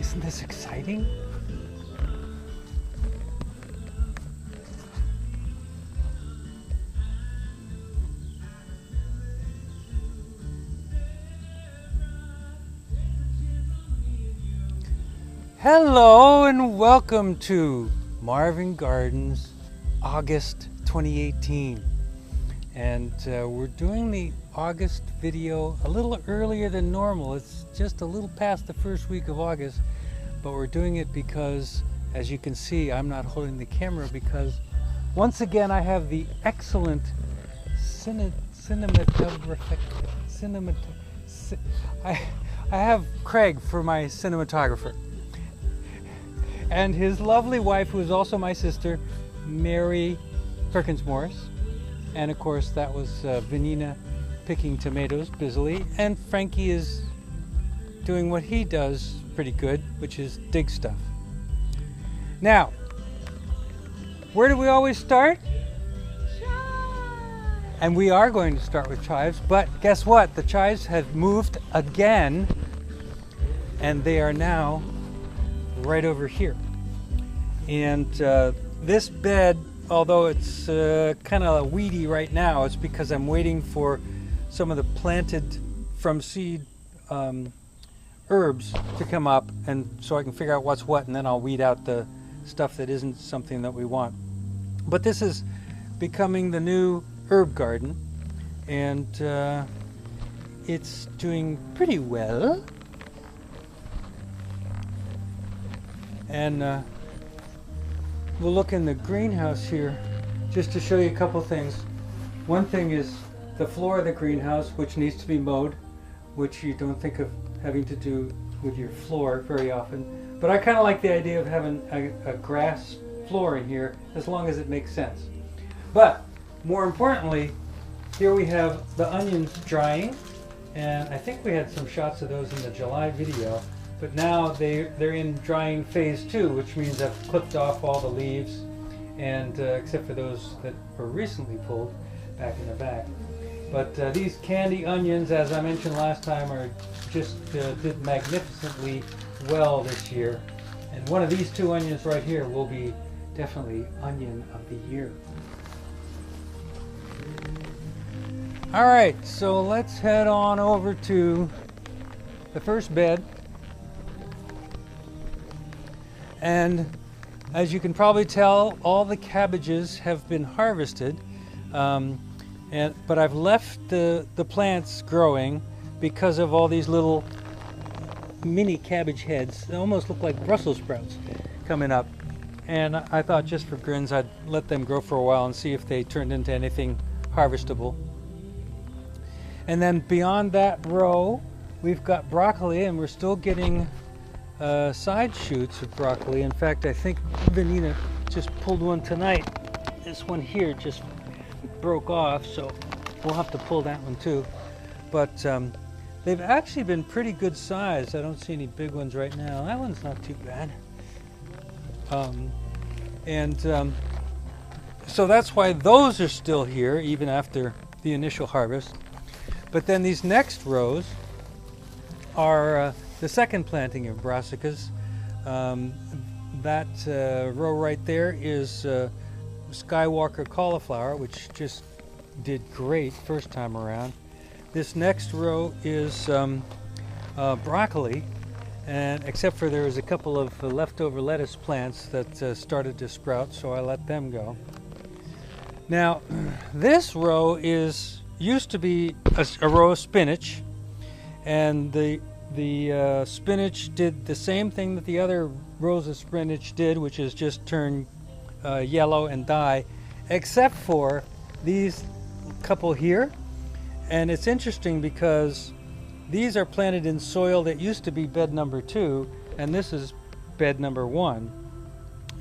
Isn't this exciting? Hello and welcome to Marvin Gardens, August 2018. And we're doing the August video a little earlier than normal. It's just a little past the first week of August, but we're doing it because, as you can see, I'm not holding the camera because once again I have the excellent I have Craig for my cinematographer. And his lovely wife, who is also my sister, Mary Perkins Morris. And of course, that was Vanina picking tomatoes busily. And Frankie is doing what he does pretty good, which is dig stuff. Now, where do we always start? Chives. And we are going to start with chives, but guess what? The chives have moved again, and they are now right over here. And this bed, although it's kind of weedy right now, it's because I'm waiting for some of the planted from seed herbs to come up, and so I can figure out what's what, and then I'll weed out the stuff that isn't something that we want. But this is becoming the new herb garden, and it's doing pretty well. And we'll look in the greenhouse here just to show you a couple things. One thing is the floor of the greenhouse, which needs to be mowed, which you don't think of having to do with your floor very often. But I kind of like the idea of having a grass floor in here as long as it makes sense. But more importantly, here we have the onions drying, and I think we had some shots of those in the July video. But now they're in drying phase 2, which means I've clipped off all the leaves, and except for those that were recently pulled back in the back. But these candy onions, as I mentioned last time, are just did magnificently well this year. And one of these two onions right here will be definitely onion of the year. All right, so let's head on over to the first bed. And as you can probably tell, all the cabbages have been harvested, but I've left the plants growing because of all these little mini cabbage heads. They almost look like Brussels sprouts coming up. And I thought just for grins I'd let them grow for a while and see if they turned into anything harvestable. And then beyond that row, we've got broccoli, and we're still getting side shoots of broccoli. In fact, I think Vanina just pulled one tonight. This one here just broke off, so we'll have to pull that one too. But they've actually been pretty good size. I don't see any big ones right now. That one's not too bad. So that's why those are still here even after the initial harvest. But then these next rows are the second planting of Brassicas. That row right there is Skywalker Cauliflower, which just did great first time around. This next row is broccoli, and except for there was a couple of leftover lettuce plants that started to sprout, so I let them go. Now, this row used to be a row of spinach, and the spinach did the same thing that the other rows of spinach did, which is just turn yellow and die, except for these couple here. And it's interesting because these are planted in soil that used to be bed number 2, and this is bed number 1.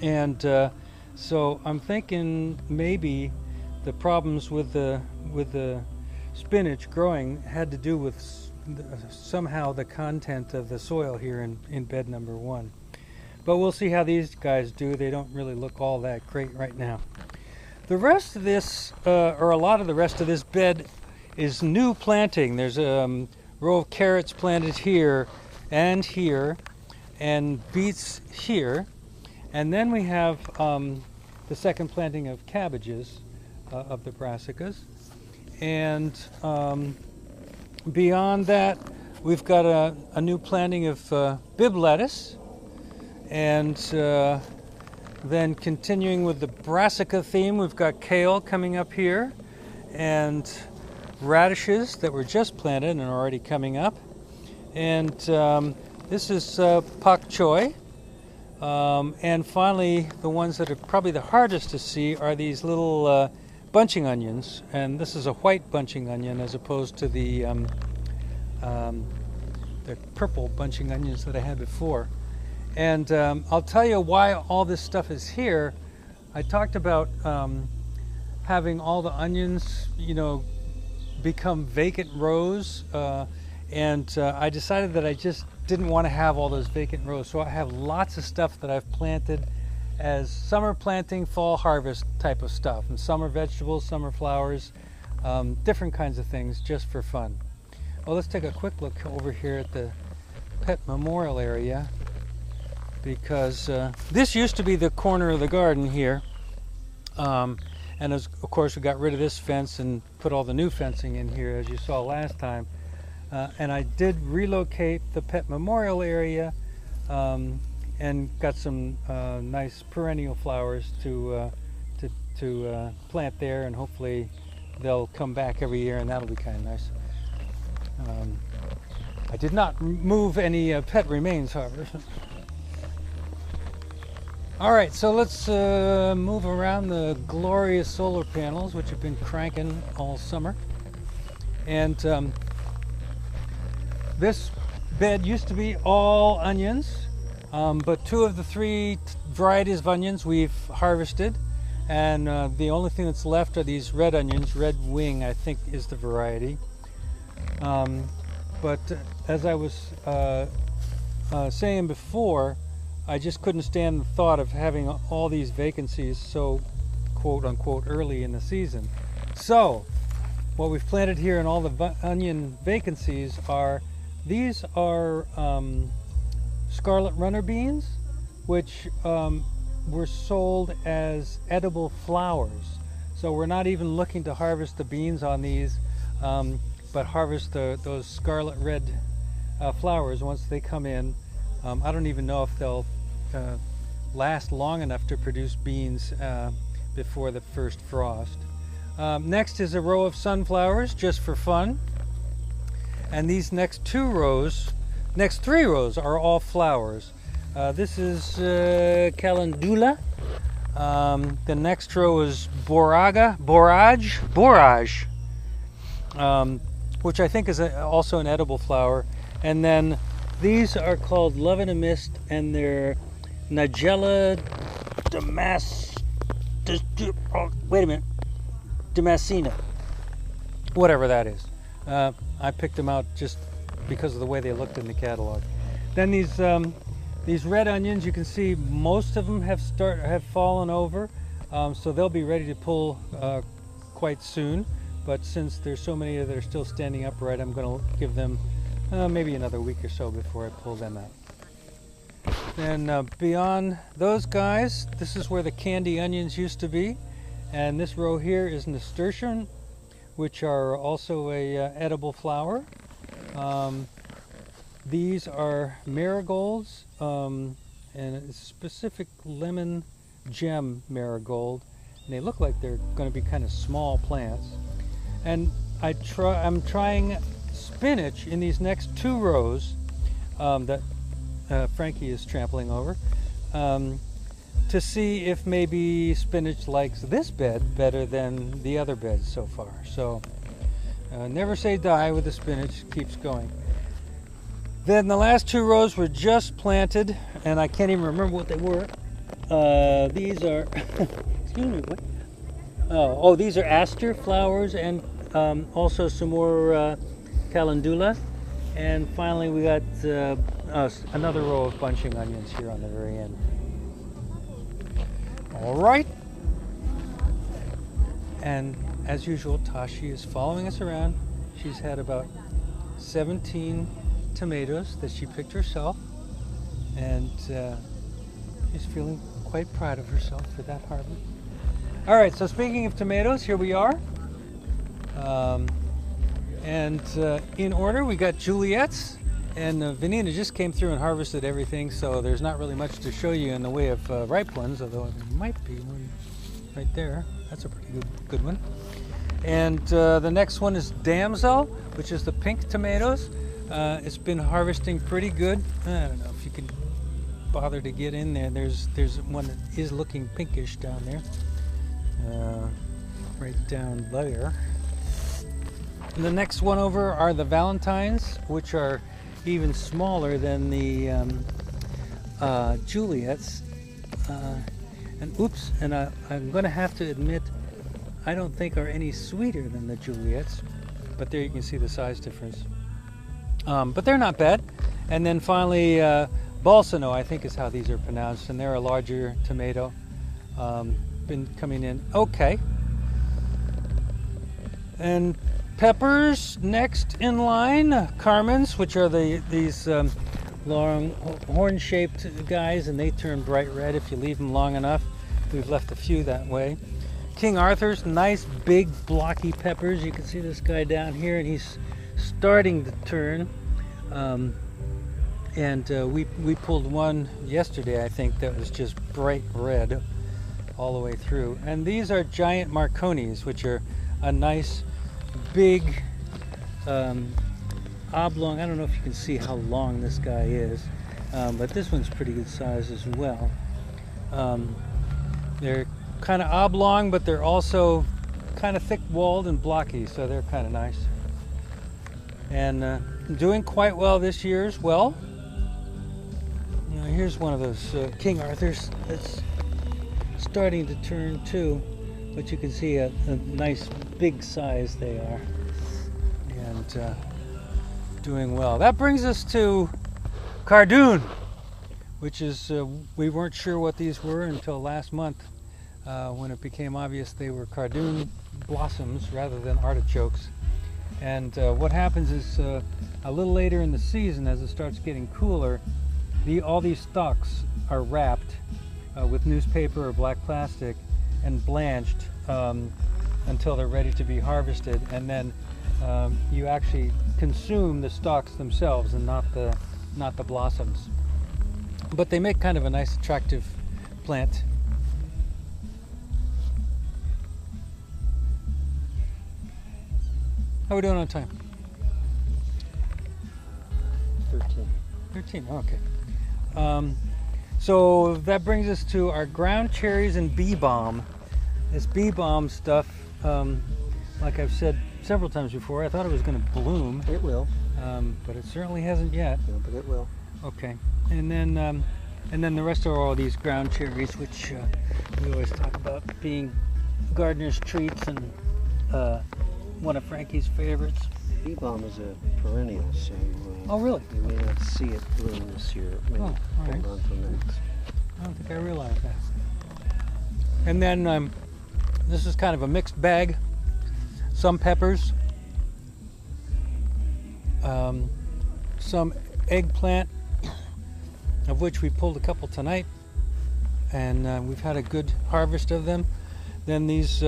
And so I'm thinking maybe the problems with the spinach growing had to do with somehow the content of the soil here in bed number 1. But we'll see how these guys do. They don't really look all that great right now. The rest of this, or a lot of the rest of this bed, is new planting. There's a row of carrots planted here and here, and beets here. And then we have the second planting of cabbages of the Brassicas. And beyond that, we've got a new planting of bib lettuce. And then continuing with the Brassica theme, we've got kale coming up here. And radishes that were just planted and are already coming up. And this is pak choi. And finally, the ones that are probably the hardest to see are these little bunching onions. And this is a white bunching onion as opposed to the purple bunching onions that I had before. And I'll tell you why all this stuff is here. I talked about having all the onions, become vacant rows. And I decided that I just didn't want to have all those vacant rows. So I have lots of stuff that I've planted as summer planting, fall harvest type of stuff. And summer vegetables, summer flowers, different kinds of things just for fun. Well, let's take a quick look over here at the pet memorial area, because this used to be the corner of the garden here. And of course we got rid of this fence and put all the new fencing in here, as you saw last time. And I did relocate the pet memorial area and got some nice perennial flowers to plant there, and hopefully they'll come back every year, and that'll be kind of nice. I did not move any pet remains, however. All right, so let's move around the glorious solar panels, which have been cranking all summer. And this bed used to be all onions, but 2 of the 3 varieties of onions we've harvested, and the only thing that's left are these red onions. Red wing, I think, is the variety. But as I was saying before, I just couldn't stand the thought of having all these vacancies so quote unquote early in the season. So what we've planted here and all the onion vacancies are, these are Scarlet runner beans, which were sold as edible flowers. So we're not even looking to harvest the beans on these, but harvest those scarlet red flowers once they come in. I don't even know if they'll last long enough to produce beans before the first frost. Next is a row of sunflowers, just for fun. And these next 3 rows are all flowers. This is calendula. The next row is borage, which I think is also an edible flower. And then these are called Love in a Mist, and they're Nigella Damascena, whatever that is. I picked them out just because of the way they looked in the catalog. Then these red onions, you can see most of them have fallen over, so they'll be ready to pull quite soon. But since there's so many that are still standing upright, I'm going to give them maybe another week or so before I pull them out. Then beyond those guys, this is where the candy onions used to be, and this row here is nasturtium, which are also a edible flower. These are marigolds, and a specific lemon gem marigold, and they look like they're going to be kind of small plants. And I'm trying spinach in these next 2 rows that Frankie is trampling over, to see if maybe spinach likes this bed better than the other beds so far. So never say die with the spinach, keeps going. Then the last 2 rows were just planted, and I can't even remember what they were. These are, excuse me, what? Oh, these are aster flowers, and also some more calendula. And finally we got another row of bunching onions here on the very end. All right. And as usual, Tashi is following us around. She's had about 17 tomatoes that she picked herself, And she's feeling quite proud of herself for that harvest. All right, so speaking of tomatoes, here we are. And in order, we got Juliet's, and Vanina just came through and harvested everything, so there's not really much to show you in the way of ripe ones, although there might be one right there. That's a pretty good one. And the next one is Damsel, which is the pink tomatoes. It's been harvesting pretty good. I don't know if you can bother to get in there. There's one that is looking pinkish down there, right down there. And the next one over are the Valentines, which are even smaller than the Juliet's. And I'm going to have to admit, I don't think are any sweeter than the Juliet's, but there you can see the size difference. But they're not bad. And then finally, Balsamo, I think is how these are pronounced, and they're a larger tomato. Been coming in okay. And peppers next in line, Carmen's, which are these long horn-shaped guys, and they turn bright red if you leave them long enough. We've left a few that way. King Arthur's, nice big blocky peppers. You can see this guy down here, and he's starting to turn. We pulled one yesterday, I think, that was just bright red all the way through. And these are giant Marconis, which are a nice big oblong. I don't know if you can see how long this guy is, but this one's pretty good size as well. They're kind of oblong, but they're also kind of thick-walled and blocky, so they're kind of nice. And doing quite well this year as well. Now, here's one of those King Arthurs that's starting to turn too, but you can see a nice big size they are, and doing well. That brings us to Cardoon, which is we weren't sure what these were until last month, when it became obvious they were Cardoon blossoms rather than artichokes. And what happens is a little later in the season, as it starts getting cooler, all these stalks are wrapped with newspaper or black plastic and blanched until they're ready to be harvested, and then you actually consume the stalks themselves and not the blossoms. But they make kind of a nice attractive plant. How are we doing on time? 13, okay. So that brings us to our ground cherries and bee balm. This bee balm stuff, like I've said several times before, I thought it was going to bloom. It will. But it certainly hasn't yet. No, but it will. Okay. And then the rest are all these ground cherries, which we always talk about being gardener's treats and one of Frankie's favorites. Bee balm is a perennial, so oh, really? You may not see it bloom this year. It may all right. hold on till next. I don't think I realized that. And then this is kind of a mixed bag. Some peppers, some eggplant, of which we pulled a couple tonight, and we've had a good harvest of them. Then these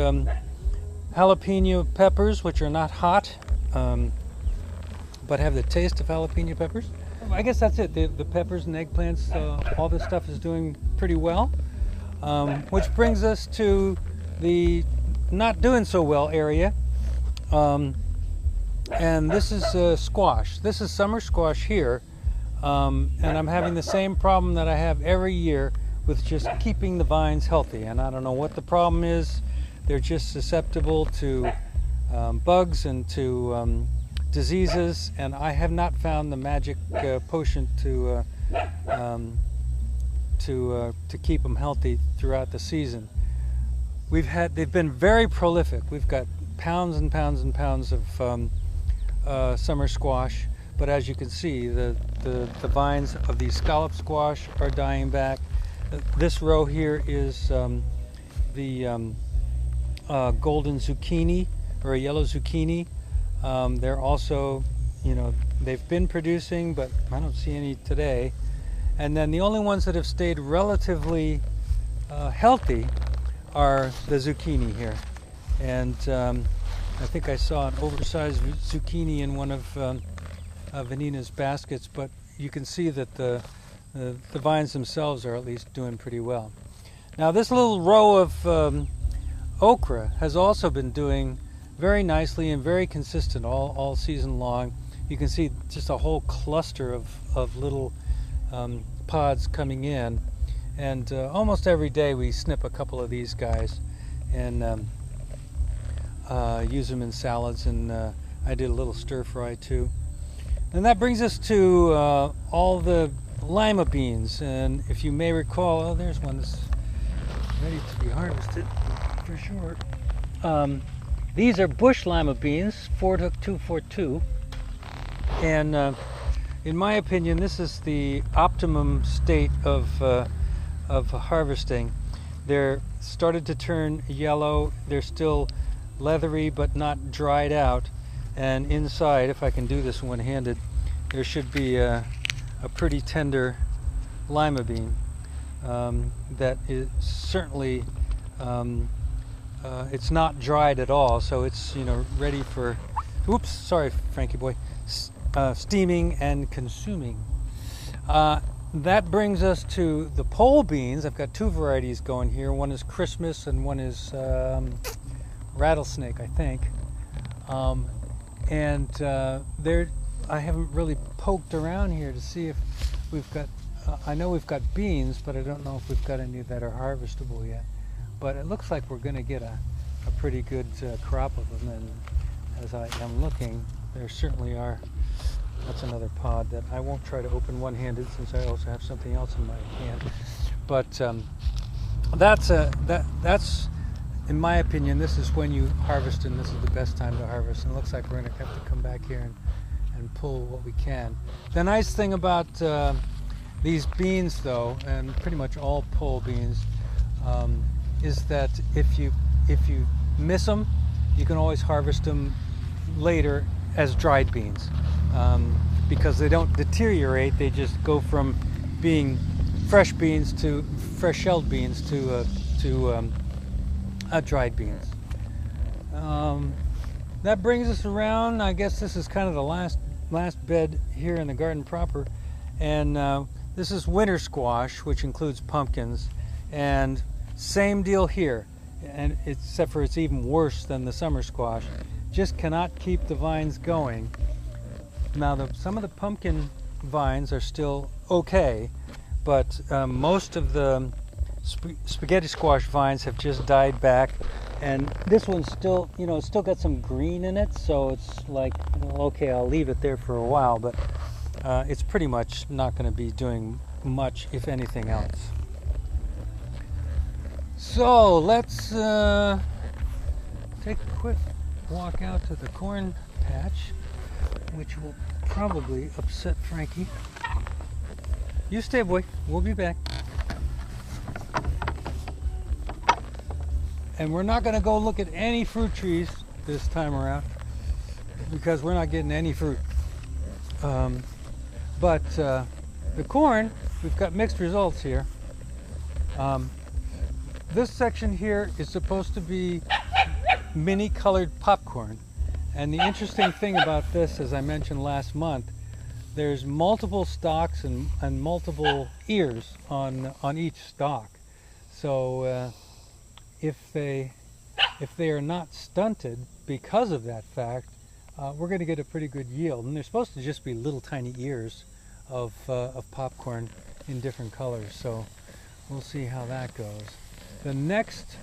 jalapeno peppers, which are not hot, but have the taste of jalapeno peppers. I guess that's it. The peppers and eggplants, all this stuff is doing pretty well. Which brings us to the not doing so well area. And this is squash. This is summer squash here. And I'm having the same problem that I have every year with just keeping the vines healthy. And I don't know what the problem is. They're just susceptible to bugs and to diseases, and I have not found the magic potion to keep them healthy throughout the season. They've been very prolific. We've got pounds and pounds and pounds of summer squash, but as you can see, the vines of the scallop squash are dying back. This row here is the golden zucchini, or a yellow zucchini. They're also, they've been producing, but I don't see any today. And then the only ones that have stayed relatively healthy are the zucchini here. And I think I saw an oversized zucchini in one of Vanina's baskets, but you can see that the vines themselves are at least doing pretty well. Now this little row of okra has also been doing very nicely and very consistent all season long. You can see just a whole cluster of little pods coming in, and almost every day we snip a couple of these guys and use them in salads, and I did a little stir fry too. And that brings us to all the lima beans, and if you may recall, oh, there's one that's ready to be harvested for sure. These are bush lima beans, 4-242, and in my opinion, this is the optimum state of harvesting. They're started to turn yellow. They're still leathery but not dried out, and inside, if I can do this one-handed, there should be a pretty tender lima bean that is certainly it's not dried at all, so it's ready for Frankie boy, steaming and consuming. That brings us to the pole beans. I've got two varieties going here. One is Christmas and one is rattlesnake, I think. I haven't really poked around here to see if we've got, I know we've got beans, but I don't know if we've got any that are harvestable yet. But it looks like we're going to get a pretty good crop of them, and as I am looking, there certainly are. That's another pod that I won't try to open one-handed, since I also have something else in my hand. But that's in my opinion, this is when you harvest, and this is the best time to harvest. And it looks like we're going to have to come back here and pull what we can. The nice thing about these beans, though, and pretty much all pole beans, is that if you miss them, you can always harvest them later as dried beans, because they don't deteriorate. They just go from being fresh beans to fresh shelled beans to dried beans. That brings us around. I guess this is kind of the last bed here in the garden proper, and this is winter squash, which includes pumpkins, and same deal here, and except for it's even worse than the summer squash. Just cannot keep the vines going. Now some of the pumpkin vines are still okay, but most of the spaghetti squash vines have just died back, and this one's still, it's still got some green in it, so it's like, well, okay, I'll leave it there for a while, but it's pretty much not going to be doing much, if anything else. So let's take a quick walk out to the corn patch, which will probably upset Frankie. You stay, boy. We'll be back. And we're not going to go look at any fruit trees this time around, because we're not getting any fruit. But the corn, we've got mixed results here. This section here is supposed to be mini colored popcorn. And the interesting thing about this, as I mentioned last month, there's multiple stalks and multiple ears on each stalk. So if they are not stunted because of that fact, we're going to get a pretty good yield. And they're supposed to just be little tiny ears of popcorn in different colors. So we'll see how that goes. The next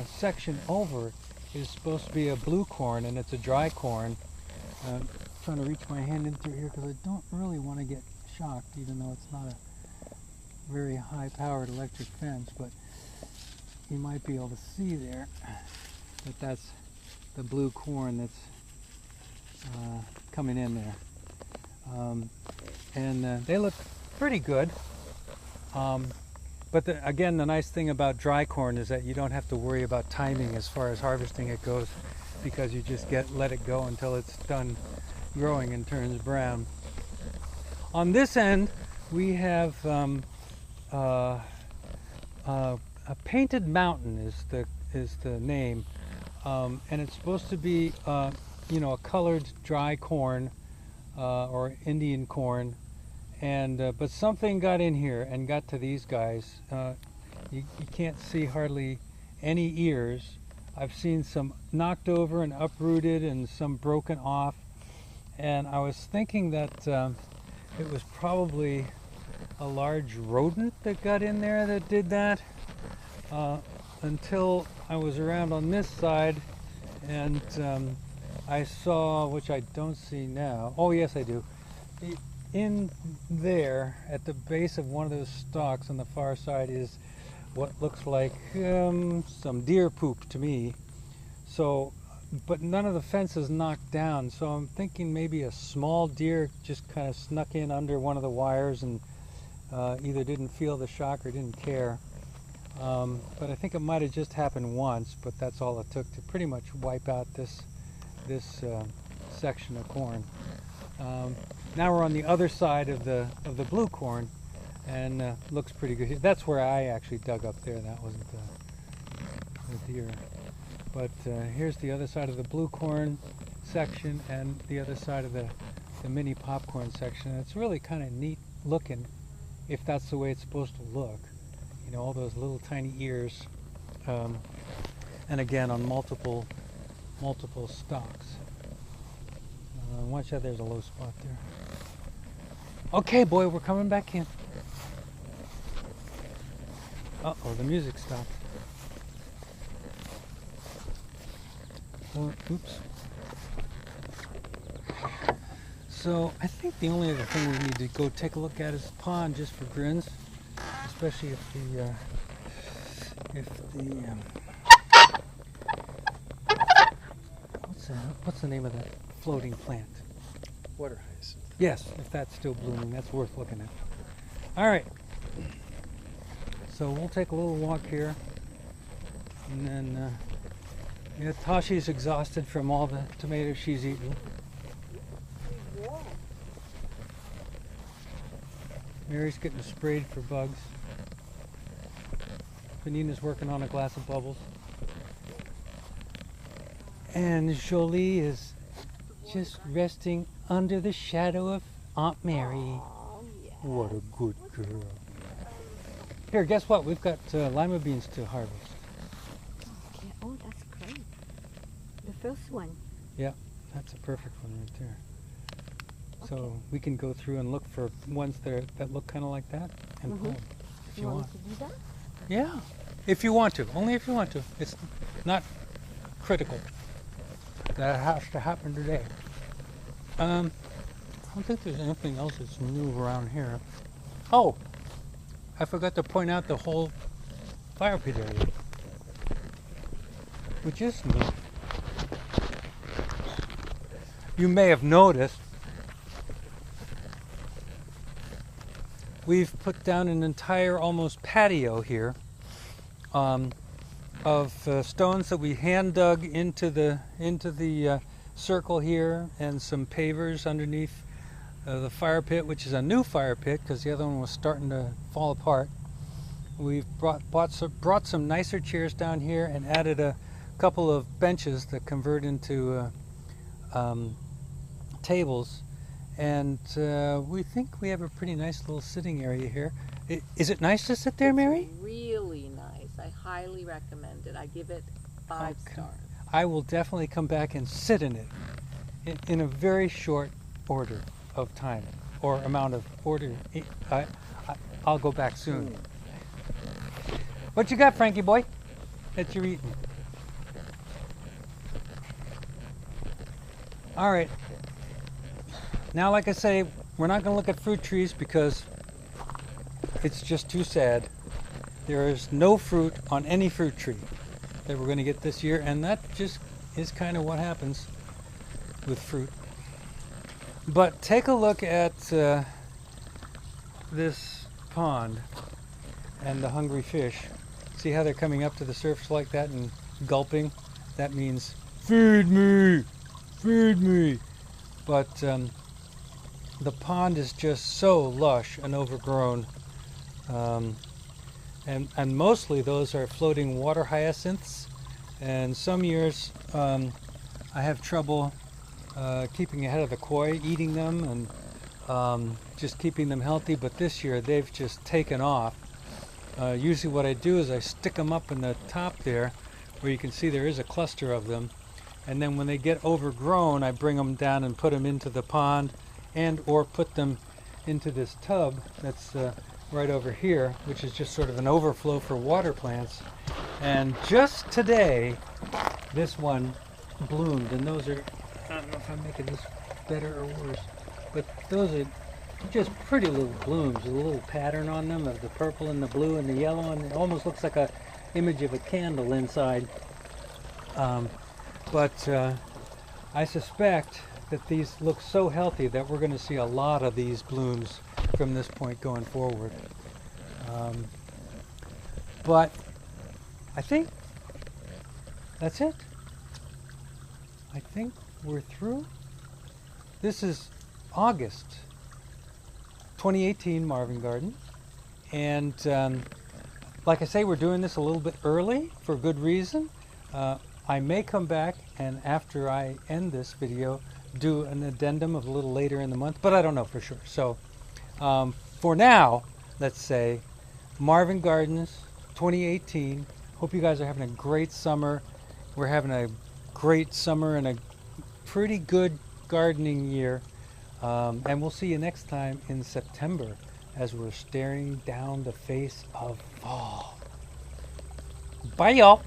section over is supposed to be a blue corn, and it's a dry corn. I'm trying to reach my hand in through here because I don't really want to get shocked, even though it's not a very high-powered electric fence, but you might be able to see there that that's the blue corn that's coming in there. They look pretty good. But again, the nice thing about dry corn is that you don't have to worry about timing as far as harvesting it goes, because you just let it go until it's done growing and turns brown. On this end, we have a painted mountain is the name, and it's supposed to be a colored dry corn or Indian corn, and but something got in here and got to these guys. You can't see hardly any ears. I've seen some knocked over and uprooted and some broken off, and I was thinking that it was probably a large rodent that got in there that did that, until I was around on this side and I saw, which I don't see now, oh yes I do, in there at the base of one of those stalks on the far side is what looks like some deer poop to me. So, but none of the fence is knocked down, so I'm thinking maybe a small deer just kind of snuck in under one of the wires and either didn't feel the shock or didn't care. But I think it might have just happened once, but that's all it took to pretty much wipe out this section of corn. Now we're on the other side of the blue corn, and looks pretty good here. That's where I actually dug up there. That wasn't the deer. But here's the other side of the blue corn section and the other side of the mini popcorn section. It's really kind of neat looking, if that's the way it's supposed to look. You know, all those little tiny ears, and again on multiple stalks. Watch out, there's a low spot there. Okay, boy, we're coming back in. Uh-oh, the music stopped. Oh, oops. So I think the only other thing we need to go take a look at is the pond, just for grins, especially if what's the name of that floating plant? Water hyacinth. Yes, if that's still blooming, that's worth looking at. All right. So we'll take a little walk here, and then Tashi's exhausted from all the tomatoes she's eaten. Mary's getting sprayed for bugs. Vanina's working on a glass of bubbles. And Jolie is just resting under the shadow of Aunt Mary. Oh, yeah. What a good girl. Here, guess what? We've got lima beans to harvest. Okay. Oh, that's great. The first one. Yeah, that's a perfect one right there. So we can go through and look for ones that look kind of like that and pull them if you want. To do that? Yeah, if you want to. Only if you want to. It's not critical that has to happen today. I don't think there's anything else that's new around here. Oh, I forgot to point out the whole fire pit area, which is new. You may have noticed we've put down an entire almost patio here of stones that we hand dug into the circle here, and some pavers underneath the fire pit, which is a new fire pit because the other one was starting to fall apart. We've brought some nicer chairs down here and added a couple of benches that convert into tables. And we think we have a pretty nice little sitting area here. Is it nice to sit there, Mary? It's really nice. I highly recommend it. I give it 5 stars. I will definitely come back and sit in it in a very short order of time, or amount of order. I'll go back soon. What you got, Frankie boy, that you're eating? All right. Now, like I say, we're not going to look at fruit trees because it's just too sad. There is no fruit on any fruit tree that we're going to get this year, and that just is kind of what happens with fruit. But take a look at this pond and the hungry fish. See how they're coming up to the surface like that and gulping? That means, feed me, feed me. But the pond is just so lush and overgrown. And mostly those are floating water hyacinths. And some years I have trouble keeping ahead of the koi, eating them and just keeping them healthy. But this year they've just taken off. Usually what I do is I stick them up in the top there where you can see there is a cluster of them. And then when they get overgrown, I bring them down and put them into the pond and or put them into this tub that's right over here, which is just sort of an overflow for water plants. And just today, this one bloomed. And those are, I don't know if I'm making this better or worse, but those are just pretty little blooms with a little pattern on them of the purple and the blue and the yellow, and it almost looks like a image of a candle inside. But I suspect that these look so healthy that we're going to see a lot of these blooms from this point going forward. But I think that's it. I think we're through. This is August 2018 Marvin Garden. And like I say, we're doing this a little bit early for good reason. I may come back and after I end this video do an addendum of a little later in the month, but I don't know for sure. So for now, let's say Marvin Gardens 2018. Hope you guys are having a great summer. We're having a great summer and a pretty good gardening year. And we'll see you next time in September as we're staring down the face of fall. Bye, y'all.